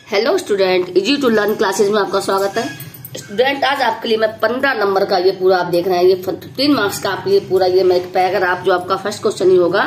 Hello student, easy to learn classes में आपका स्वागत है। स्टूडेंट, आज आपके लिए मैं 15 नंबर का ये पूरा आप देख रहे हैं, ये 15 मार्क्स का आपके लिए पूरा ये मैं एक पैराग्राफ जो आपका फर्स्ट क्वेश्चन ही होगा,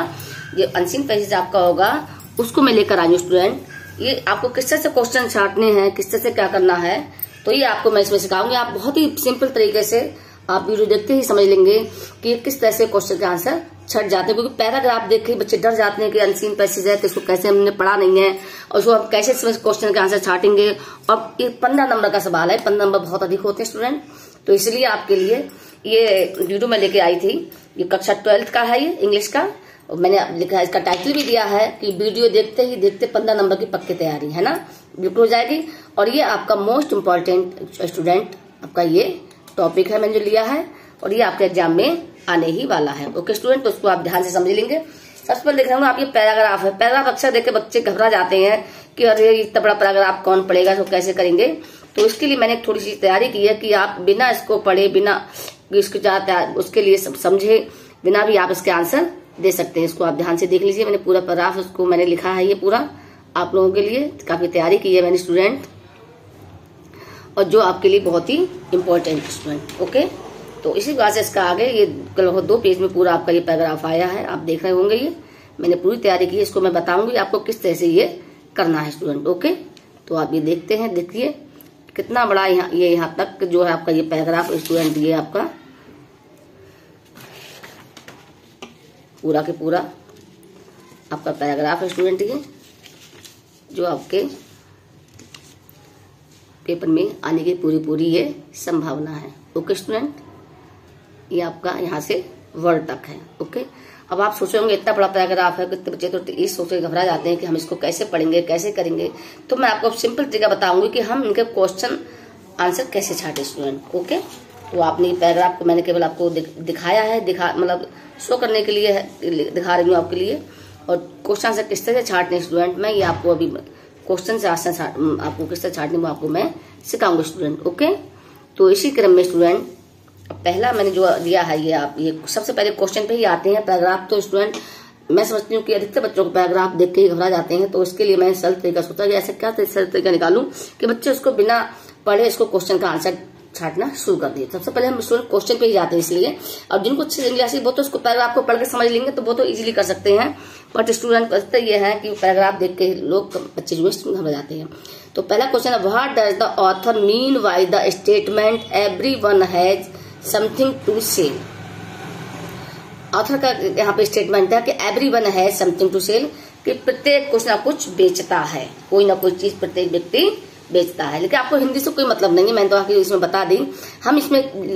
ये अनसीन पैसेज आपका होगा, उसको मैं लेकर आई हूँ। स्टूडेंट, ये आपको किस तरह से क्वेश्चन छांटने हैं, किस तरह से क्या करना है, तो ये आपको मैं इसमें सिखाऊंगी। आप बहुत ही सिंपल तरीके से आप वीडियो देखते ही समझ लेंगे कि किस तरह से क्वेश्चन के आंसर छट जाते हैं, क्योंकि पैराग्राफ देख के बच्चे डर जाते हैं कि अनसीन पैसेज है तो इसको कैसे हमने पढ़ा नहीं है और उसको हम कैसे क्वेश्चन के आंसर छाटेंगे। और ये 15 नंबर का सवाल है, 15 नंबर बहुत अधिक होते हैं स्टूडेंट, तो इसलिए आपके लिए ये वीडियो में लेके आई थी। ये कक्षा 12th का है, ये इंग्लिश का, और मैंने लिखा है, इसका टाइटल भी दिया है कि वीडियो देखते ही देखते 15 नंबर की पक्की तैयारी है ना, बिल्कुल हो जाएगी। और ये आपका मोस्ट इम्पोर्टेंट स्टूडेंट आपका ये टॉपिक है मैंने जो लिया है, और ये आपके एग्जाम में आने ही वाला है। ओके स्टूडेंट, तो उसको आप ध्यान से समझ लेंगे। सबसे पहले देख रहे हो आप, ये पैराग्राफ है। पैराग्राफ अक्सर देख के बच्चे घबरा जाते हैं कि अरे इतना बड़ा पैराग्राफ कौन पढ़ेगा, तो कैसे करेंगे। तो इसके लिए मैंने थोड़ी सी तैयारी की है कि आप बिना इसको पढ़े, बिना इसको उसके लिए समझे बिना भी आप इसके आंसर दे सकते हैं। इसको आप ध्यान से देख लीजिए, मैंने पूरा पैराग्राफ उसको मैंने लिखा है, ये पूरा आप लोगों के लिए काफी तैयारी की है मैंने स्टूडेंट, और जो आपके लिए बहुत ही इम्पोर्टेंट स्टूडेंट। ओके, तो इसी बात से इसका आगे ये 2 पेज में पूरा आपका ये पैराग्राफ आया है, आप देख रहे होंगे। ये मैंने पूरी तैयारी की है, इसको मैं बताऊंगी आपको किस तरह से ये करना है स्टूडेंट। ओके, तो आप ये देखते हैं, देखिए कितना बड़ा यहाँ तक जो है आपका ये पैराग्राफ स्टूडेंट, ये आपका पूरा के पूरा आपका पैराग्राफ है स्टूडेंट, ये जो आपके पेपर में आने की पूरी ये संभावना है। ओके स्टूडेंट, ये आपका यहाँ से वर्ड तक है। ओके, अब आप सोचेंगे इतना बड़ा पैराग्राफ है, कितने बच्चे तो इस सोच के घबरा जाते हैं कि हम इसको कैसे पढ़ेंगे, कैसे करेंगे। तो मैं आपको सिंपल तरीका बताऊंगी कि हम इनके क्वेश्चन आंसर कैसे छाटे स्टूडेंट। ओके, तो आपने ये पैराग्राफ को मैंने केवल आपको दिखाया है, मतलब शो करने के लिए दिखा रही हूँ आपके लिए, और क्वेश्चन आंसर किस तरह से छाटने स्टूडेंट, मैं ये आपको अभी क्वेश्चन से आंसर आपको किस तरह छाटने वो आपको मैं सिखाऊंगा स्टूडेंट। ओके, तो इसी क्रम में स्टूडेंट पहला मैंने जो दिया है, ये आप ये सबसे पहले क्वेश्चन पे ही आते हैं पैराग्राफ। तो स्टूडेंट मैं समझती हूँ कि अधिकतर बच्चों को पैराग्राफ देख के ही घबरा जाते हैं, तो इसके लिए मैंने सरल तरीका सोचा कि ऐसा क्या सरल तरीका निकालूं कि बच्चे उसको बिना पढ़े इसको क्वेश्चन का आंसर छाटना शुरू कर दिए। सबसे पहले हम स्टूडेंट क्वेश्चन पे ही जाते हैं, इसलिए अब जिनको अच्छी इंग्लिश वो तो उसको पैराग्राफ को पढ़ के समझ लेंगे तो वो तो इजीली कर सकते हैं, बट स्टूडेंट ये है कि पैराग्राफ देख के लोग बच्चे जो है घबरा जाते हैं। तो पहला क्वेश्चन है, what does the author mean by the statement everyone has something to sell. Author का यहाँ पे स्टेटमेंट है कि everyone has something to sell, कि प्रत्येक कुछ ना कुछ बेचता है, कोई ना कोई चीज प्रत्येक व्यक्ति बेचता है। लेकिन आपको हिंदी से कोई मतलब नहीं है, मैंने तो आपको इसमें बता दी। हम इसमें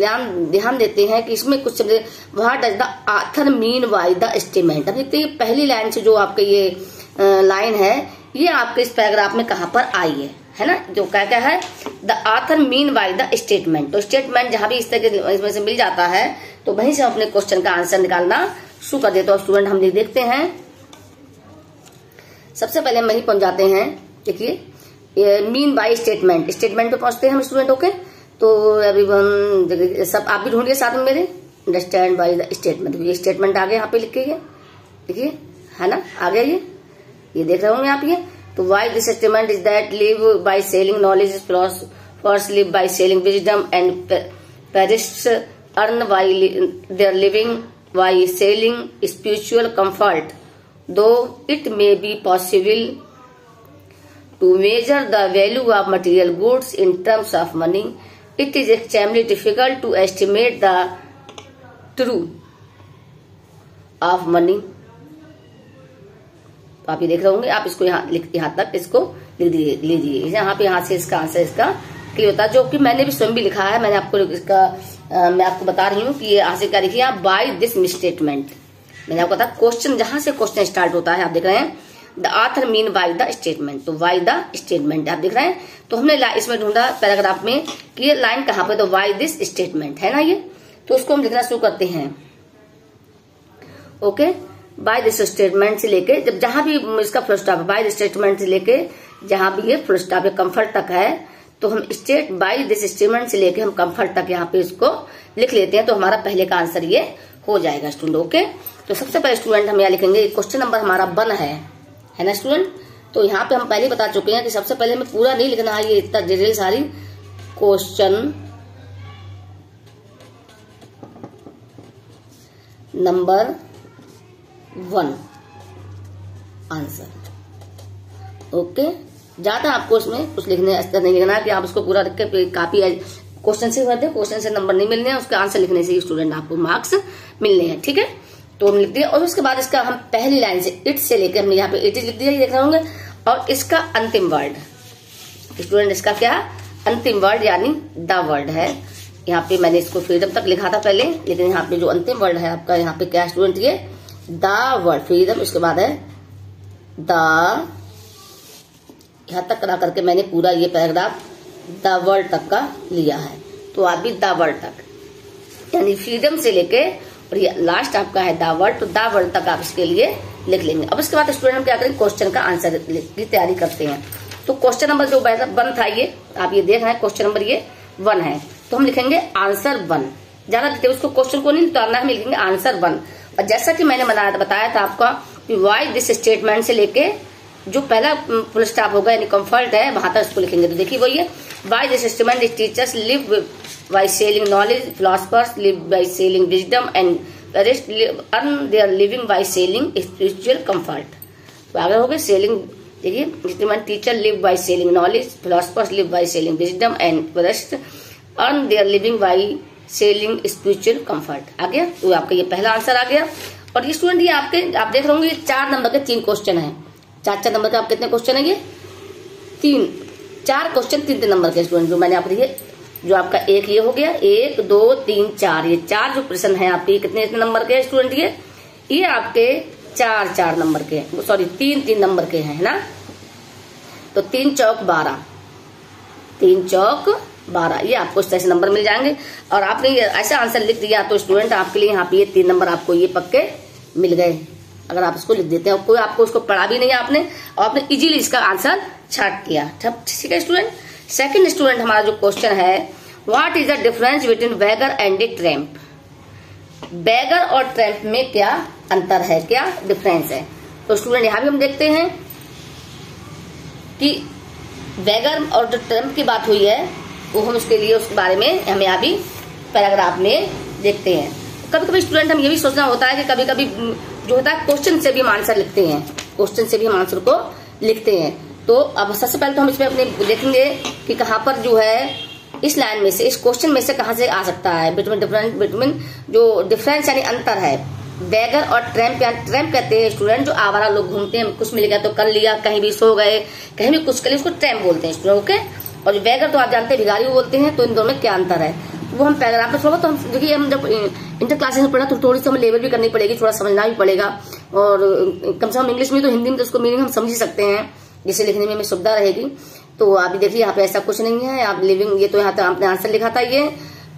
ध्यान देते हैं कि इसमें कुछ शब्द, what does the author mean by the statement. अब देखते हैं पहली लाइन से जो आपके ये लाइन है, ये आपके इस पैराग्राफ में कहाँ पर आई है ना, जो क्या क्या है, the author mean by the statement. तो स्टेटमेंट जहां भी इस तरह के इसमें से मिल जाता है तो वहीं से हम अपने क्वेश्चन का आंसर निकालना शुरू कर देते हैं। तो स्टूडेंट हम देखते हैं, सबसे पहले हम वहीं पहुंच जाते हैं। देखिए मीन बाय स्टेटमेंट, स्टेटमेंट पे पहुंचते हैं हम स्टूडेंट। ओके, तो अभी सब आप भी ढूंढिए साथ में मेरे, अंडरस्टैंड बाय द स्टेटमेंट। ये स्टेटमेंट आ गया यहाँ पे लिख के, देखिए है ना, आ गया ये देख रहे होंगे आप ये। तो why this statement is that live by selling knowledge is first live by selling wisdom and perished earn by their living by selling spiritual comfort, though it may be possible to measure the value of material goods in terms of money, it is extremely difficult to estimate the truth of money। तो आप ये देख रहे होंगे, आप इसको यहाँ तक इसको लिख लीजिए, यहाँ पे, यहाँ से इसका आंसर इसका क्लियर होता है, जो कि मैंने भी स्वयं भी लिखा है। मैंने आपको इसका मैं आपको बता रही हूँ कि ये यहाँ से क्या लिखिए आप, बाय दिस स्टेटमेंट। मैंने आपको बताया क्वेश्चन जहां से क्वेश्चन स्टार्ट होता है, आप देख रहे हैं the author mean by the statement, तो बाय द स्टेटमेंट आप देख रहे हैं। तो हमने इसमें ढूंढा पैराग्राफ में कि ये लाइन कहाँ पे, तो बाय दिस स्टेटमेंट है ना ये, तो उसको हम लिखना शुरू करते हैं। ओके, बाय दिस स्टेटमेंट से लेके जब जहां भी इसका फुल स्टॉप है, बाय दिस स्टेटमेंट से लेके जहां भी ये फुल स्टॉप है कंफर्ट तक है, तो हम बाय दिस स्टेटमेंट से लेके हम कंफर्ट तक यहाँ पे इसको लिख लेते हैं, तो हमारा पहले का आंसर ये हो जाएगा स्टूडेंट। ओके, तो सबसे पहले स्टूडेंट हम यहाँ लिखेंगे क्वेश्चन नंबर हमारा 1 है ना स्टूडेंट। तो यहाँ पे हम पहले बता चुके हैं कि सबसे पहले हमें पूरा नहीं लिखना है ये इतना डिटेल सारी। Question number 1 answer. ओके, ज्यादा आपको इसमें कुछ लिखने अस्तर नहीं लिखना है कि आप उसको पूरा लिख के कापी क्वेश्चन से भर दे, क्वेश्चन से नंबर नहीं मिलने हैं, उसका आंसर लिखने से ही स्टूडेंट आपको मार्क्स मिलने हैं। ठीक है, तो हम लिख दिया और उसके बाद इसका हम पहली लाइन से इट से लेकर हमने यहाँ पे इट इज लिख दिया, ये देख रहे होंगे, और इसका अंतिम वर्ड स्टूडेंट, इसका क्या अंतिम वर्ड यानी द वर्ड है। यहाँ पे मैंने इसको फ्रीडम तक लिखा था पहले, लेकिन यहाँ पे जो अंतिम वर्ड है आपका यहाँ पे क्या स्टूडेंट, ये द वर्ड फ्रीडम, इसके बाद है द, यहाँ तक करा करके मैंने पूरा ये पैराग्राफ द वर्ड तक का लिया है। तो आप भी द वर्ड तक यानी फ्रीडम से लेके और ये लास्ट आपका है द वर्ड, तो द वर्ड तक आप इसके लिए लिख लेंगे। अब इसके बाद स्टूडेंट हम क्या करेंगे, क्वेश्चन का आंसर की तैयारी करते हैं। तो क्वेश्चन नंबर जो 1 था, ये आप ये देख रहे हैं क्वेश्चन नंबर ये 1 है, तो हम लिखेंगे आंसर 1। ज्यादा डिटेल उसको क्वेश्चन को नहीं उतारना है, हम लिखेंगे आंसर 1। और जैसा कि मैंने बताया था आपका कि वाई दिस स्टेटमेंट से लेके जो पहला फुल स्टॉप होगा यानी कंफर्ट है वहां तक इसको लिखेंगे। तो देखिए वही है, why this statement teachers live by selling knowledge, philosophers live by selling wisdom and rest earn their living by selling spiritual comfort. तो आगे हो गए सेलिंग, देखिए statement teacher live by selling knowledge, philosophers live by selling wisdom and rest earn their living by selling spiritual comfort. आ गया, तो आपका ये पहला आंसर आ गया। और ये स्टूडेंट ये आपके आप देख रहे होंगे 4 नंबर के 3 क्वेश्चन है, 4 नंबर के आप कितने क्वेश्चन है, ये 4 क्वेश्चन 3 नंबर के स्टूडेंट जो मैंने आप लिखे, जो आपका एक ये हो गया 1 2 3 4, ये 4 जो प्रश्न है आपके कितने नंबर के स्टूडेंट, ये आपके 4 नंबर के, सॉरी 3 नंबर के हैं, है ना। तो 3 चौक 12, 3 चौक 12, ये आपको इस तरह से नंबर मिल जाएंगे। और आपने ऐसा आंसर लिख दिया तो स्टूडेंट आपके लिए यहाँ पे ये 3 नंबर आपको ये पक्के मिल गए, अगर आप इसको लिख देते हैं। कोई आपको उसको पढ़ा भी नहीं आपने, और आपने इजीली इसका आंसर छाट किया। ठीक है स्टूडेंट। सेकंड स्टूडेंट हमारा जो क्वेश्चन है, what is the difference between beggar and a tramp. Beggar और ट्रैम्प में क्या अंतर है, क्या डिफरेंस है। तो स्टूडेंट यहां भी हम देखते हैं कि बैगर और जो ट्रैम्प की बात हुई है वो हम उसके लिए उसके बारे में हमें अभी पैराग्राफ में देखते हैं। कभी कभी स्टूडेंट हम ये भी सोचना होता है कि कभी कभी जो होता है क्वेश्चन से भी हम आंसर लिखते हैं, क्वेश्चन से भी हम आंसर को लिखते हैं। तो अब सबसे पहले तो हम इसमें अपने देखेंगे कि कहाँ पर जो है इस लाइन में से, इस क्वेश्चन में से कहाँ से आ सकता है बिटवीन जो डिफरेंस यानी अंतर है बैगर और ट्रैम्प। ट्रैम्प कहते हैं स्टूडेंट जो आवारा लोग घूमते हैं, कुछ मिल गया तो कर लिया, कहीं भी सो गए, कहीं भी कुछ कर लिया, उसको ट्रैम्प बोलते हैं स्टूडेंट। ओके, और जो बैगर तो आप जानते हैं भिखारी बोलते हैं। तो इन दोनों में क्या अंतर है वो हम पैराग्राफ में थोड़ा, तो हम देखिए हम जब इंटर क्लासेस में पढ़ा तो थोड़ी सी हमें लेवल भी करनी पड़ेगी, थोड़ा समझना भी पड़ेगा, और कम से कम इंग्लिश में तो हिंदी में तो उसको मीनिंग हम समझ ही सकते हैं, जिसे लिखने में हमें सुविधा रहेगी। तो आप देखिए यहाँ पे ऐसा कुछ नहीं है, आप लिविंग, ये तो यहाँ तक आपने आंसर लिखा था, ये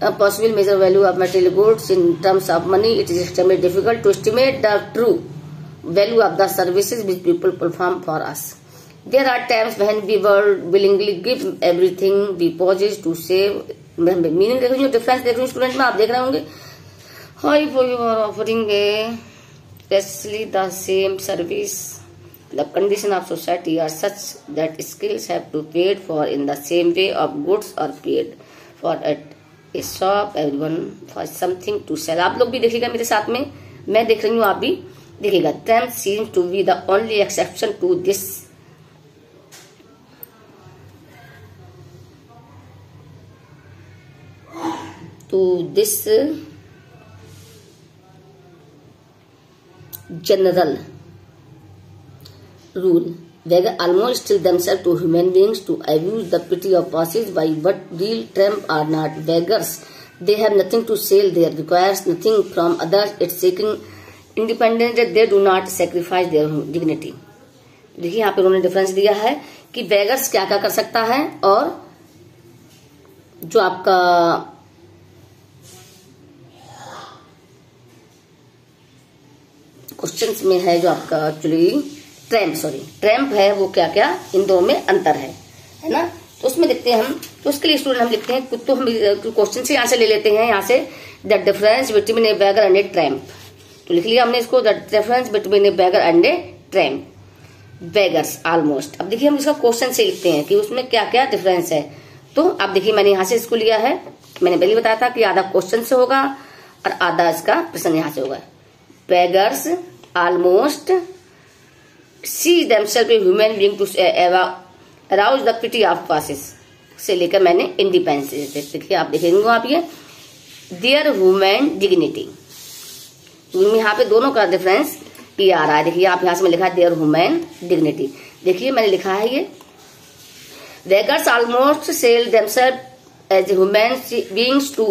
possible measure value of material goods in terms of money, it is extremely difficult to estimate the true value of the services which people perform for us. There are times when we will willingly give everything we possess to save. Meaning देख रही हूँ, difference देख रही हूँ student में, आप देख रहे होंगे। High for you are offering a precisely the same service. The condition of society are such that skills have to paid for in the same way of goods are paid for at a shop. Everyone for something to sell. आप लोग भी देखिएगा मेरे साथ में, मैं देख रही हूँ, आप भी देखिएगा। Tramp seems to be the only exception to this. To this general rule, they almost still themselves to human beings to abuse the pity of passage by what real tramp are not beggars. They have nothing to sell, they requires nothing from others, it's seeking independence, they do not sacrifice their dignity. देखिए यहाँ पे उन्होंने difference दिया है कि beggars क्या क्या कर सकता है, और जो आपका क्वेश्चंस में है जो आपका एक्चुअली ट्रैम्प है, वो क्या क्या इन दोनों में अंतर है ना। तो उसमें देखते हैं हम, तो उसके लिए स्टूडेंट हम लिखते हैं, तो हम क्वेश्चन से यहाँ से ले लेते हैं, यहाँ से the difference between A bagger and a tramp. तो लिख लिया हमने इसको, the difference between A bagger and a tramp. Beggars almost. अब देखिए हम इसका क्वेश्चन से लिखते हैं कि उसमें क्या क्या डिफरेंस है। तो अब देखिए मैंने यहां से इसको लिया है, मैंने पहले बताया था कि आधा क्वेश्चन से होगा और आधा इसका प्रश्न यहां से होगा। Beggars almost see themself a human being to arouse the pity of passers से लेकर मैंने इंडिपेंडेंस। देखिए आप देखेंगे आप ये देयर ह्यूमन डिग्निटी, यहाँ पे दोनों का डिफरेंस ये आ रहा है। देखिए आप यहाँ से मैं लिखा है देयर ह्यूमन डिग्निटी। देखिए मैंने लिखा है ये beggars almost sell themselves as human beings to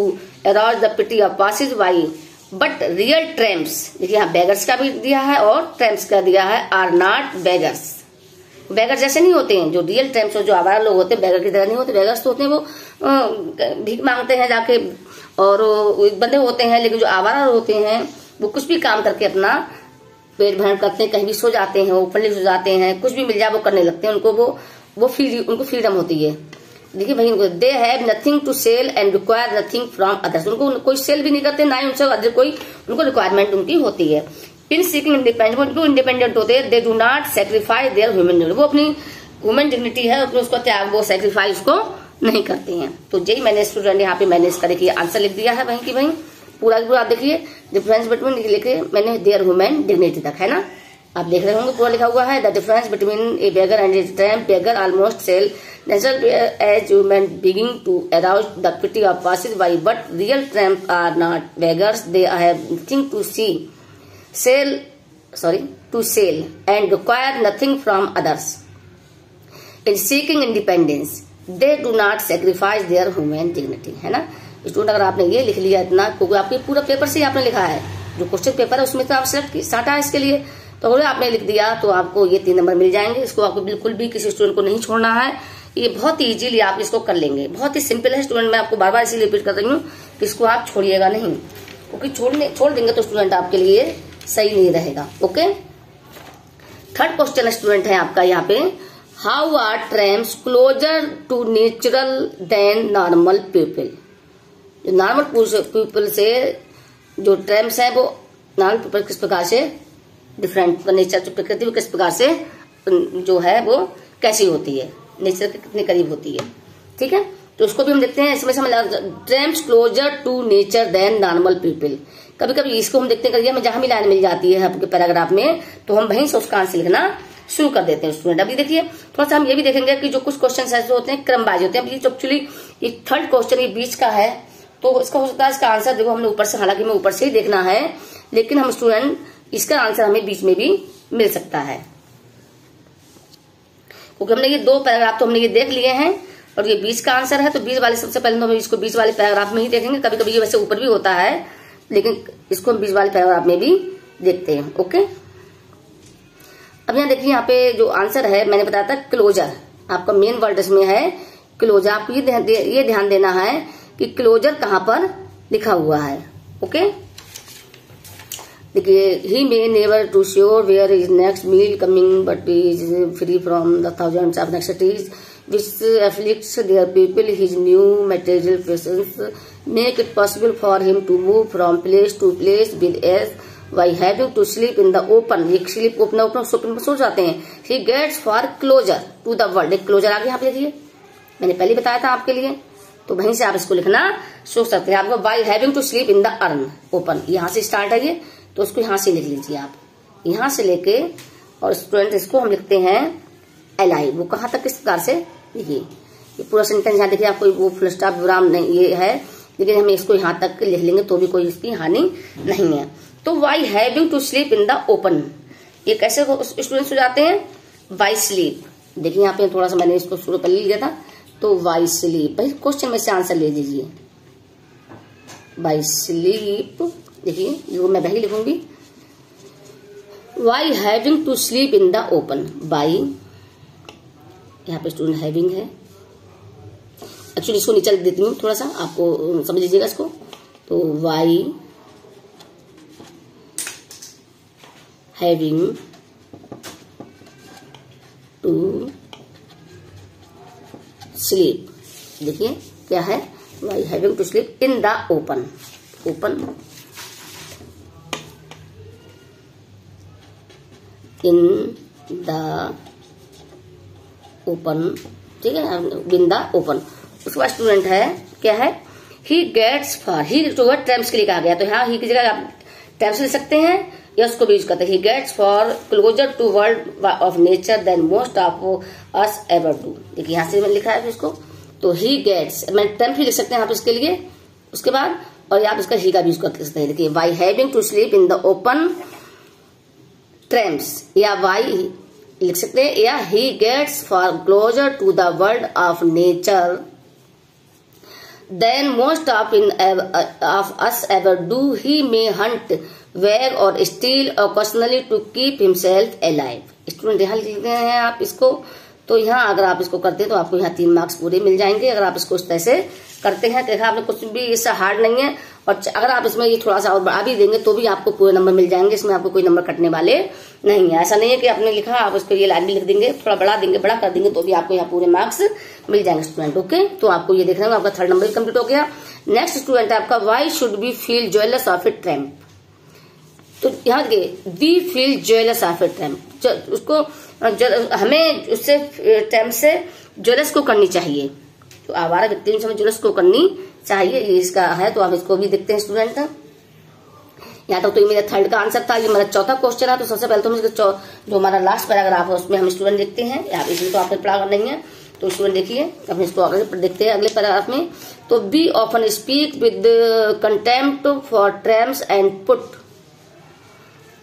arouse the pity of passers by but real tramps. देखिए यहाँ बेगर्स का भी दिया है और ट्रैम्प्स का दिया है आर नॉट बेगर्स। बेगर जैसे नहीं होते हैं जो रियल ट्रैम्प्स, जो आवारा लोग होते हैं बेगर की तरह नहीं होते। बेगर्स तो होते हैं वो भीख मांगते हैं जाके, और बंदे होते हैं, लेकिन जो आवारा होते हैं वो कुछ भी काम करके अपना पेट भरण करते हैं, कहीं भी सो जाते हैं, ओपनली सो जाते हैं, कुछ भी मिल जाए वो करने लगते हैं, उनको उनको फ्रीडम होती है। देखिए भाई उनको they have nothing to sell and require nothing from others. उनको कोई सेल भी नहीं करते, ना ही उनसे अदर कोई उनको रिक्वायरमेंट उनकी होती है। इन सीकिंग इंडिपेंडेंट, उनको इंडिपेंडेंट होते हैं। They do not sacrifice their human dignity, वो अपनी ह्यूमन डिग्निटी है उसको त्याग, वो सेक्रीफाइस को नहीं करते हैं। तो यही मैंने स्टूडेंट यहाँ पे मैंने इसका देखिए आंसर लिख दिया है वहीं की वहीं पूरा पूरा। आप देखिए डिफरेंस बिटवीन लिखे मैंने देयर ह्यूमन डिग्निटी तक, है ना, आप देख रहे होंगे पूरा लिखा हुआ है। The difference between a beggar and a tramp, beggar almost sell natural as human begging to arouse the pity of passers by but real tramp are not beggars. They have nothing to to sell and require nothing from others. In seeking independence, they do not sacrifice their human dignity, है ना student. अगर आपने ये लिख लिया इतना, क्योंकि आपके पूरा पेपर से ही आपने लिखा है, जो क्वेश्चन पेपर है उसमें तो आप सिलेक्ट साटा है इसके लिए, तो अगर आपने लिख दिया तो आपको ये 3 नंबर मिल जाएंगे। इसको आपको बिल्कुल भी किसी स्टूडेंट को नहीं छोड़ना है, ये बहुत ही इजीली आप इसको कर लेंगे, बहुत ही सिंपल है स्टूडेंट। मैं आपको बार बार इसीलिए रिपीट कर रही हूँ कि इसको आप छोड़िएगा नहीं, क्योंकि छोड़ देंगे तो स्टूडेंट आपके लिए सही नहीं रहेगा। ओके, थर्ड क्वेश्चन स्टूडेंट है आपका यहाँ पे, how are tramps closer to natural than normal people. Normal people से जो ट्रैम्प्स है वो नॉर्मल पीपल किस प्रकार से डिफरेंट, नेचर जो प्रकृति किस प्रकार से जो है वो कैसी होती है, नेचर के कितने करीब होती है, ठीक है। तो उसको भी हम देखते हैं, इसमें से tramps closer to nature than normal people. कभी कभी इसको हम देखते हैं जहां भी लाइन मिल जाती है आपके पैराग्राफ में, तो हम वहीं से उसका आंसर लिखना शुरू कर देते हैं स्टूडेंट। अभी देखिए थोड़ा सा हम ये भी देखेंगे कि जो कुछ क्वेश्चन ऐसे होते हैं क्रमबाज होते हैं। अभी एक्चुअली ये थर्ड क्वेश्चन ये बीच का है, तो इसका हो सकता है इसका आंसर देखो हमने ऊपर से, हालांकि हमें ऊपर से ही देखना है, लेकिन हम स्टूडेंट इसका आंसर हमें बीच में भी मिल सकता है, क्योंकि हमने ये 2 पैराग्राफ तो हमने ये देख लिए हैं और ये बीच का आंसर है। तो बीच वाले सबसे पहले तो हम इसको बीच वाले पैराग्राफ में ही देखेंगे। कभी कभी ये वैसे ऊपर भी होता है, लेकिन इसको हम बीच वाले पैराग्राफ में भी देखते हैं। ओके, अब यहाँ देखिए, यहाँ पे जो आंसर है मैंने बताया था क्लोजर, आपका मेन वर्ड इसमें है क्लोजर। आपको ये ध्यान देना है कि क्लोजर कहाँ पर लिखा हुआ है। ओके, देखिए, he may never too sure where is next meal coming but is free from the thousands of necessities which afflicts their people. His new material presence make it possible for him to move from place to place with ease by having to sleep in the open. ये sleep open सो जाते हैं। He gets for closer to the world। एक closer आगे यहाँ पे देखिए, मैंने पहले बताया था आपके लिए, तो वहीं से आप इसको लिखना सोच सकते हैं। आपको by having to sleep in the open यहाँ से स्टार्ट है ये, तो उसको यहाँ से लिख लीजिए आप, यहाँ से लेके, और स्टूडेंट इसको हम लिखते हैं एलाइव। वो कहाँ तक किस प्रकार से, देखिए ये पूरा सेंटेंस यहाँ देखिए, आपको वो फुल स्टॉप विराम नहीं ये है, लेकिन हम इसको यहाँ तक लिख लेंगे तो भी कोई इसकी हानि नहीं है। तो why having to sleep in the open, ये कैसे स्टूडेंट्स हो जाते हैं, वाई स्लीप। देखिए यहाँ पे थोड़ा सा मैंने इसको शुरू कर लिया था, तो वाई स्लीप, भाई क्वेश्चन में से आंसर ले लीजिए, वाई स्लीप। देखिए जो मैं वही लिखूंगी, why having to sleep in the open, by, यहाँ पे स्टूडेंट हैविंग है। एक्चुअली इसको नीचे लिख देती हूँ, थोड़ा सा आपको समझ लीजिएगा इसको। तो वाई हैविंग टू स्लीप, देखिए क्या है, why having to sleep in the open, open in the open, ठीक है, विन द ओपन। उसके बाद स्टूडेंट है क्या है, ही गेट्स फॉर, ही जो है टर्म्स के लिए कहा गया, तो यहाँ ही की जगह आप टर्म्स ले सकते हैं या उसको भी यूज करते हैं। He gets far closer to world of nature than most of us ever do. देखिए यहाँ से मैंने लिखा है इसको, तो ही गेट्स, मैं टर्म भी लिख सकते हैं आप इसके लिए उसके बाद, और आप इसका ही का भी यूज कर सकते हैं। देखिए by having to sleep in the open tramps, या वाई लिख सकते हैं, या he gets far closer to the world of nature than most of us ever do, he may hunt beg और steal occasionally to keep himself alive. Student यहाँ लिख रहे हैं आप इसको, तो यहाँ अगर आप इसको करते हैं तो आपको यहाँ 3 मार्क्स पूरे मिल जाएंगे अगर आप इसको इस तरह से करते हैं। देखा आपने, कुछ भी इससे हार्ड नहीं है, और अगर आप इसमें ये थोड़ा सा और बढ़ा भी देंगे तो भी आपको पूरे नंबर मिल जाएंगे, इसमें आपको कोई नंबर कटने वाले नहीं है। ऐसा नहीं है कि आपने लिखा आप उसको ये लाइन भी लिख देंगे, थोड़ा बढ़ा देंगे, बड़ा कर देंगे तो भी आपको यहाँ पूरे मार्क्स मिल जाएंगे स्टूडेंट। ओके, तो आपको ये देखना होगा, आपका 3rd नंबर कंप्लीट हो गया। नेक्स्ट स्टूडेंट है आपका, why should be feel jealous of a tramp. तो यहाँ देखिए, we feel jealous of a tramp, उसको हमें उससे ट्रैम्प से जेलस को करनी चाहिए, तो आवारा व्यक्ति से हमें जेलस को करनी चाहिए, ये इसका है। तो आप इसको भी देखते हैं स्टूडेंट। यहाँ तक तो ये मेरा 3rd का आंसर था, ये मेरा 4था क्वेश्चन है। तो सबसे पहले तो हम जो हमारा लास्ट पैराग्राफ है उसमें हम स्टूडेंट देखते हैं, यहाँ इसमें तो आपने पढ़ा नहीं है, तो स्टूडेंट देखिए अब इसको आगे देखते हैं अगले पैराग्राफ में। तो we often speak with contempt for tramps and put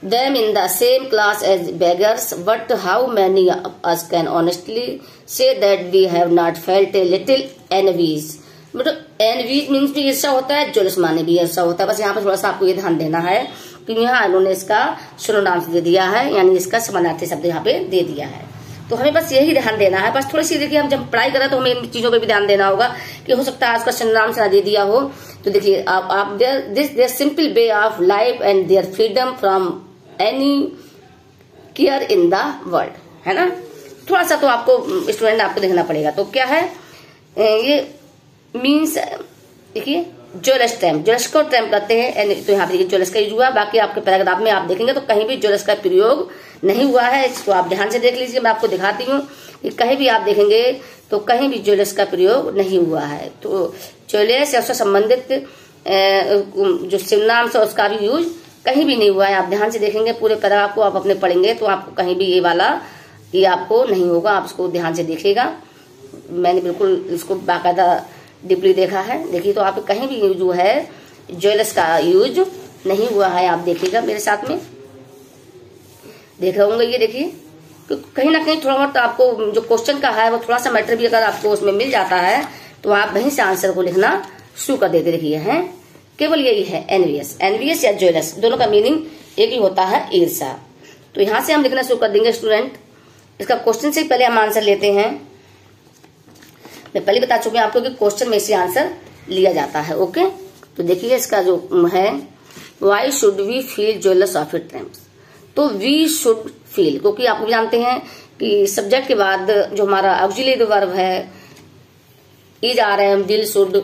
them in the same class as beggars, but how many of us can honestly say that we have not felt a little envious? मतलब envious means भी ईर्ष्या होता है, jealous माने भी ईर्ष्या होता है। बस यहाँ पर थोड़ा सा आपको ये ध्यान देना है कि यहाँ इन्होंने इसका सिनोनिम्स दे दिया है, यानी इसका समानार्थी शब्द यहाँ पे दे दिया है। तो हमें बस यही ध्यान देना है, बस थोड़ी सी देखिए हम जब पढ़ाई करें तो हमें इन चीजों पे भी ध्यान देना होगा कि हो सकता है उसका सिनोनिम्स ना दे दिया हो। तो देखिए आप their simple way of life and their freedom from any care in the world, है ना। थोड़ा सा तो आपको स्टूडेंट आपको देखना पड़ेगा। तो क्या है ये मीन्स, देखिए जेलस ट्रैम्प, जेलस को ट्रैम्प करते हैं, तो यहाँ पे जेलस का यूज हुआ। बाकी आपके पैराग्राफ में आप देखेंगे तो कहीं भी जेलस का प्रयोग नहीं हुआ है, इसको आप ध्यान से देख लीजिए। मैं आपको दिखाती हूँ कि कहीं भी आप देखेंगे तो कहीं भी जेलस का प्रयोग नहीं हुआ है। तो जेलस या उससे संबंधित जो सिनोनिम्स है उसका भी यूज कहीं भी नहीं हुआ है। आप ध्यान से देखेंगे पूरे पैराग्राफ को, आप अपने पढ़ेंगे तो आपको कहीं भी ये वाला ये आपको नहीं होगा, आप इसको ध्यान से देखिएगा। मैंने बिल्कुल इसको बाकायदा डीपली देखा है, देखिए तो आप कहीं भी जो है जेलस का यूज नहीं हुआ है। आप देखिएगा मेरे साथ में देख रहे होंगे, ये देखिए तो कहीं ना कहीं थोड़ा बहुत आपको जो क्वेश्चन का है वो थोड़ा सा मैटर भी अगर आपको उसमें मिल जाता है तो आप वहीं से आंसर को लिखना शुरू कर देते। देखिए है केवल यही है एनवियस, एनवियस या जेलस दोनों का मीनिंग एक ही होता है, ईर्ष्या। तो यहां से हम लिखना शुरू कर देंगे स्टूडेंट। इसका क्वेश्चन से पहले हम आंसर लेते हैं। मैं पहले बता चुकी हूँ आपको कि क्वेश्चन में से आंसर लिया जाता है। ओके, तो देखिए इसका जो है why should we feel jealous of it tramps. तो वी शुड फील, क्योंकि आप जानते हैं कि सब्जेक्ट के बाद जो हमारा ऑक्सिलरी वर्ब है इज आ रहे हैं, विल शुड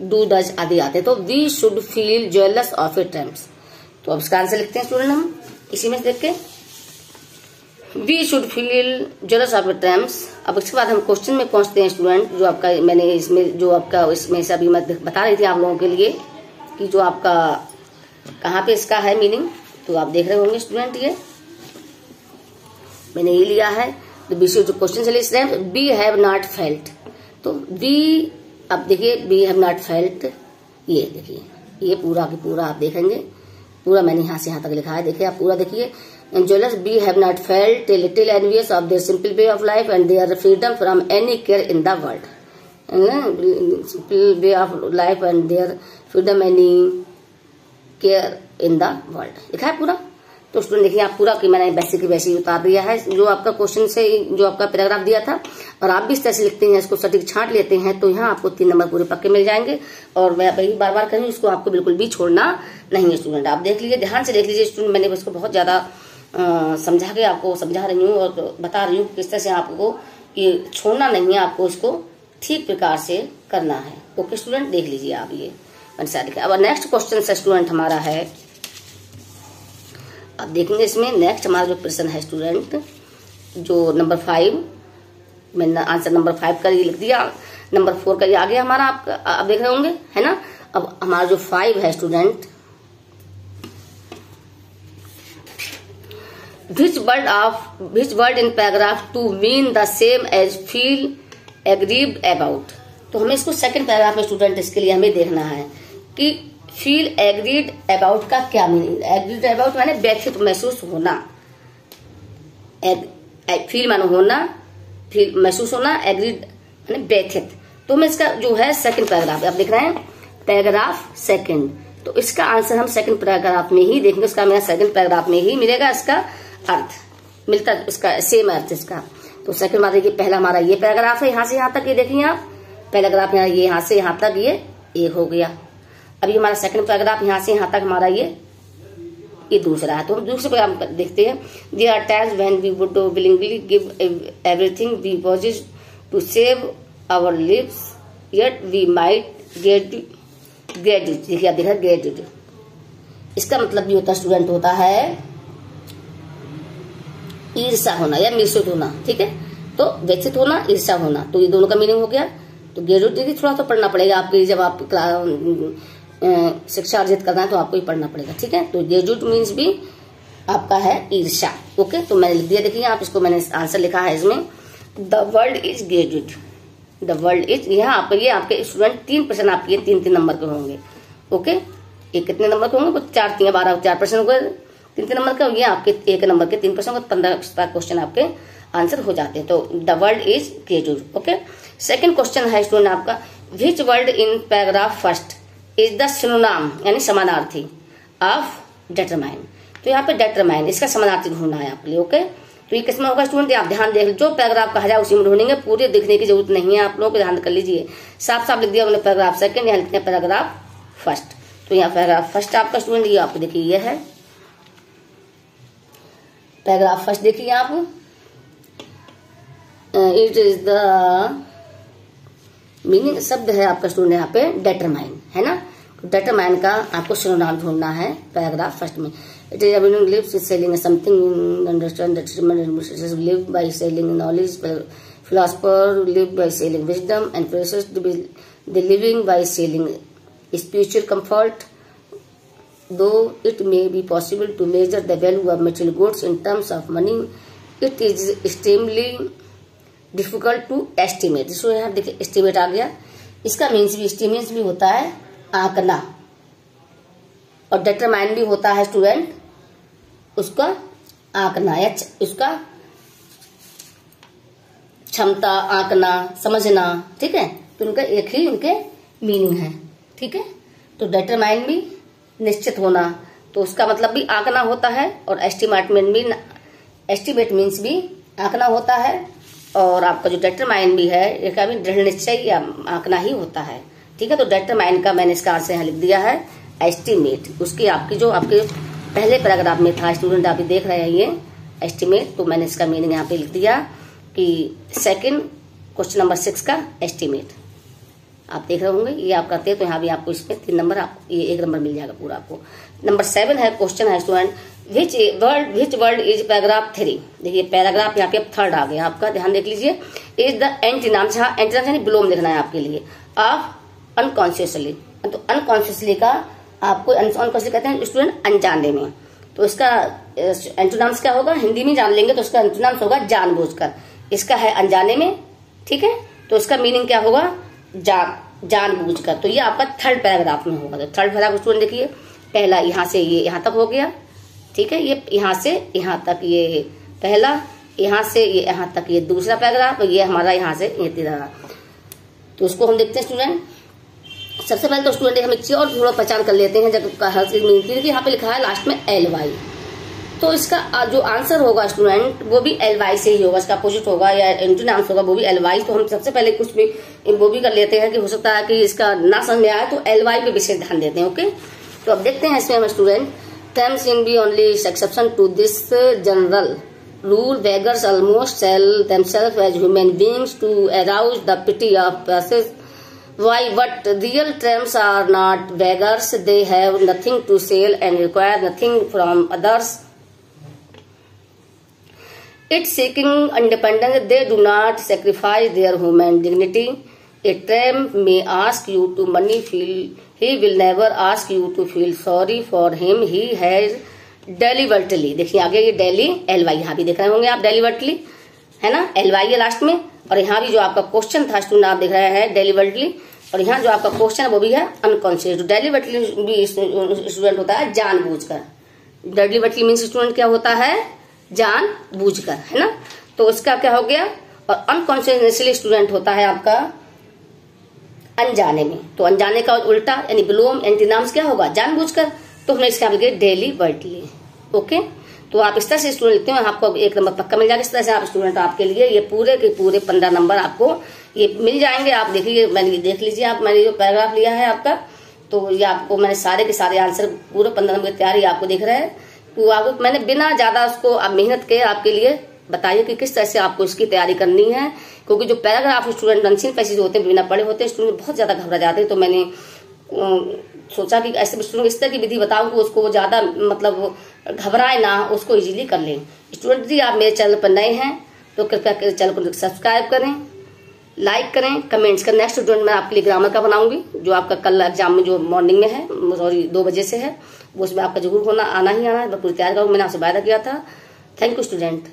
डू डज आदि आते हैं। तो we should feel jealous of it tramps. तो अब इसका आंसर लिखते हैं स्टूडेंट हम इसी में देख के, we should feel jealous of it tramps. अब इसके बाद हम क्वेश्चन में पहुंचते हैं स्टूडेंट, जो आपका मैंने इसमें जो आपका इसमें से अभी मैं बता रही थी आप लोगों के लिए कि जो आपका कहाँ पे इसका है मीनिंग। तो आप देख रहे होंगे स्टूडेंट, ये मैंने ये लिया है। तो बी जो क्वेश्चन से लिख रहे हैं, बी हैव नॉट फेल्ट। तो बी, अब देखिए बी हैव नॉट फेल्ट, ये देखिए ये पूरा की पूरा आप देखेंगे, पूरा मैंने यहाँ से यहाँ तक लिखा है, देखिए आप पूरा देखिए। Jealous be have not felt a little envious of their simple way of life and their freedom from any care in the world. Simple way of life and their freedom any care in the world लिखा है पूरा। तो student देखिए आप पूरा कि मैंने वैसे की वैसे ही उतार दिया है जो आपका क्वेश्चन से जो आपका पैराग्राफ दिया था, और आप भी इस तरह से लिखते हैं, इसको सटीक छांट लेते हैं तो यहाँ आपको 3 नंबर पूरे पक्के मिल जाएंगे। और मैं वही बार बार करूँ, इसको आपको बिल्कुल भी छोड़ना नहीं है स्टूडेंट। आप देख लीजिए, ध्यान से देख लीजिए स्टूडेंट, मैंने इसको बहुत ज्यादा समझा के आपको समझा रही हूँ और बता रही हूँ किस तरह से आपको ये छोड़ना नहीं है, आपको इसको ठीक प्रकार से करना है। ओके स्टूडेंट, देख लीजिए आप ये लिखा। अब नेक्स्ट क्वेश्चन से स्टूडेंट हमारा है, अब देखेंगे इसमें नेक्स्ट हमारा जो प्रश्न है स्टूडेंट, जो नंबर 5, मैंने आंसर नंबर 5 का ये लिख दिया, नंबर 4 का ये आ गया हमारा, आपका आप देख रहे होंगे, है ना। अब हमारा जो 5 है student, which word in paragraph 2 mean the same as feel aggrieved about। तो हमें इसको सेकंड पैराग्राफ में स्टूडेंट इसके लिए हमें देखना है कि फील एग्रीड अबाउट का क्या मीनिंग। एग्रीड अबाउट माने व्यथित महसूस होना, फील मानो होना, फील महसूस होना, एग्रीड माने व्यथित। तो मैं इसका जो है सेकंड पैराग्राफ आप देख रहे हैं, पैराग्राफ सेकंड, तो इसका आंसर हम सेकंड पैराग्राफ में ही देखेंगे। उसका मेरा सेकंड पैराग्राफ में ही मिलेगा, इसका अर्थ मिलता, इसका सेम अर्थ इसका। तो सेकंड बात देखिए, पहला हमारा ये पैराग्राफ है, यहाँ से यहाँ तक ये देखिए आप, पैराग्राफ यहाँ से यहाँ तक ये हो गया। अभी हमारा सेकंड पैराग्राफ यहाँ से यहाँ तक हमारा ये दूसरा है। तो हम दूसरे पैराग्राफ देखते हैं। There are times when we would willingly give everything we possess to save our lives yet we might get it. देखिए आप देख रहे हैं गेट इट, इसका मतलब भी होता स्टूडेंट होता है ईर्षा होना या मिश्रित होना, ठीक है। तो व्यथित होना, ईर्षा होना, तो ये दोनों का मीनिंग हो गया। तो गेट इट थोड़ा तो पढ़ना पड़ेगा आपके, जब आप शिक्षा अर्जित करना है तो आपको ही पढ़ना पड़ेगा, ठीक है। तो गेट मीन्स भी आपका है ईर्षा, ओके। तो मैंने लिख दिया, देखिए आप इसको, मैंने आंसर लिखा है इसमें, the world is gated, the world is. यहाँ आप ये आपके स्टूडेंट 3% आपके 3-3 नंबर के होंगे, ओके। ये कितने नंबर के होंगे, 4 3 12 4% होंगे, 3-3 नंबर के। ये आपके 1 नंबर के 3% होंगे, 15 क्वेश्चन आपके आंसर हो जाते हैं। तो the world is gated, okay. Second question है स्टूडेंट आपका, which word in paragraph first is the synonym यानी समानार्थी ऑफ डिटरमाइन। तो यहाँ पे डिटरमाइन, इसका समानार्थी ढूंढना है आपके लिए, ओके। तो ये किसमें होगा स्टूडेंट, आप ध्यान देख, जो पैराग्राफ कहा जाए उसी में ढूंढेंगे, पूरे देखने की जरूरत नहीं है, आप लोग ध्यान कर लीजिए। साफ साफ लिख दिया उन्होंने पैराग्राफ सेकंड, यहाँ लिखते हैं पैराग्राफ फर्स्ट। तो यहाँ पैराग्राफ फर्स्ट आपका स्टूडेंट, ये आपको देखिए ये है पैराग्राफ फर्स्ट, देखिए आप, इट इज द मीनिंग शब्द है आपका स्टूडेंट यहाँ पे डिटरमाइन, है ना। तो डिटरमाइन का आपको सिनोनिम ढूंढना है पैराग्राफ फर्स्ट में। It is meaning lives with selling something, understand that live by selling knowledge, philosopher live by selling wisdom and pressures the living by selling spiritual comfort, though it may be possible to measure the value of material goods in terms of money, it is extremely difficult to estimate. इसको यहाँ देखिए estimate आ गया, इसका means भी, estimate भी होता है आंकना, और डिटरमाइन भी होता है स्टूडेंट उसका आंकना या उसका क्षमता, आंकना, समझना, ठीक है। तो उनका एक ही उनके मीनिंग है, ठीक है। तो डिटरमाइन भी निश्चित होना, तो उसका मतलब भी आंकना होता है, और एस्टिमेट मीन्स भी आंकना होता है, और आपका जो डिटरमाइन भी है इसका भी दृढ़ निश्चय या आंकना ही होता है, ठीक है। तो डिटरमाइन का मैंने इसका आंसर यहाँ लिख दिया है एस्टिमेट। उसकी आपकी जो आपके पहले पैराग्राफ में था स्टूडेंट, आप देख रहे हैं ये एस्टिमेट, तो मैंने इसका मीनिंग यहाँ पे लिख दिया कि सेकंड क्वेश्चन नंबर 6 का एस्टिमेट आप देख रहे होंगे, ये आप करते हैं तो यहाँ भी आपको इसमें 3 नंबर, आपको ये 1 नंबर मिल जाएगा पूरा आपको। नंबर 7 है क्वेश्चन है student, which word is paragraph 3। देखिए पैराग्राफ यहाँ पे अब 3rd आ गया आपका, ध्यान देख लीजिए। इज द एंटीनाम, जहाँ एंटीनाम यानी विलोम लिखना है आपके लिए, ऑफ अनकॉन्शियसली। तो अनकॉन्शियसली का आपको अनकॉन्शियसली कहते हैं स्टूडेंट अनजाने में, तो इसका एंटीनाम्स क्या होगा, हिंदी में जान लेंगे तो इसका एंटीनाम्स होगा जानबूझकर, इसका है अनजाने में, ठीक है। तो इसका मीनिंग क्या होगा, जानबूझकर। तो ये आपका 3rd पैराग्राफ में होगा। तो 3rd पैराग्राफ स्टूडेंट देखिए, पहला यहाँ से ये यहाँ तक हो गया, ठीक है। ये यहाँ से यहाँ तक ये पहला, यहाँ से ये यहाँ तक ये दूसरा पैराग्राफ, और ये हमारा यहाँ से ये 3rd। तो उसको हम देखते हैं स्टूडेंट। सबसे पहले तो स्टूडेंट हम एक चीज और थोड़ा पहचान कर लेते हैं, जब हर चीज मिलती है, यहाँ पे लिखा है लास्ट में LY, तो इसका जो आंसर होगा स्टूडेंट वो भी LY से ही होगा, इसका अपोजिट होगा या एंटीनाम्स होगा वो भी LY। तो हम सबसे पहले कुछ भी वो भी कर लेते हैं कि हो सकता है कि इसका ना समझ में आए, तो LY पे विशेष ध्यान देते हैं, ओके। तो अब देखते हैं इसमें हम student, terms in be only exception to this general rule, beggars almost sell themselves as human beings to arouse the pity of masses. Why? But real tramps are not beggars. They have nothing to sell and require nothing from others. It's seeking independence. They do not sacrifice their human dignity. A tramp may ask you to money. He will never ask you to feel sorry for him. He has deliberately. देखिए आगे ये daily LY यहाँ भी देख रहे होंगे आप, deliberately है ना, LY है लास्ट में। और यहाँ भी जो आपका क्वेश्चन था स्टूडेंट आप देख रहे हैं deliberately, और यहाँ जो आपका क्वेश्चन है वो भी है अनकॉन्शियस। डेलिबरेटली भी स्टूडेंट होता है जानबूझकर। डेलिबरेटली मीन्स स्टूडेंट क्या होता है, जानबूझकर, है ना। तो इसका क्या हो गया, और अनकॉन्शियसली स्टूडेंट होता है आपका अनजाने में। तो अनजाने का उल्टा यानी बिलोम एंटीनाम्स क्या होगा, जानबूझकर। तो हमने इसका बोल डेलिबरेटली। ओके, तो आप इस तरह से स्टूडेंट लिखते हो, आपको 1 नंबर पक्का मिल जाएगा। इस तरह से आप स्टूडेंट आपके लिए ये पूरे के पूरे 15 नंबर आपको ये मिल जाएंगे। आप देखिए, मैंने देख लीजिए आप, मैंने जो पैराग्राफ लिया है आपका, तो ये आपको मैंने सारे के सारे आंसर पूरे 15 नंबर की तैयारी आपको दिख रहा है। तो आपको मैंने बिना ज्यादा उसको आप मेहनत के आपके लिए बताइए कि किस तरह से आपको इसकी तैयारी करनी है। क्योंकि जो पैराग्राफ स्टूडेंट अनसीन पैसेज होते हैं, बिना पढ़े होते हैं, स्टूडेंट बहुत ज्यादा घबरा जाते हैं। तो मैंने सोचा कि ऐसे स्टूडेंट इस तरह की विधि बताऊं कि उसको ज्यादा मतलब घबराए ना, उसको इजीली कर लें। स्टूडेंट जी आप मेरे चैनल पर नए हैं तो कृपया चैनल को सब्सक्राइब करें, लाइक करें, कमेंट्स करें। नेक्स्ट स्टूडेंट मैं आपके लिए ग्रामर का बनाऊंगी, जो आपका कल एग्जाम में जो मॉर्निंग में है, सॉरी 2 बजे से है, वो उसमें आपका जरूर आना ही आना है। मैं पूरी तैयार करूँ, मैंने आपसे वायदा किया था। Thank you student.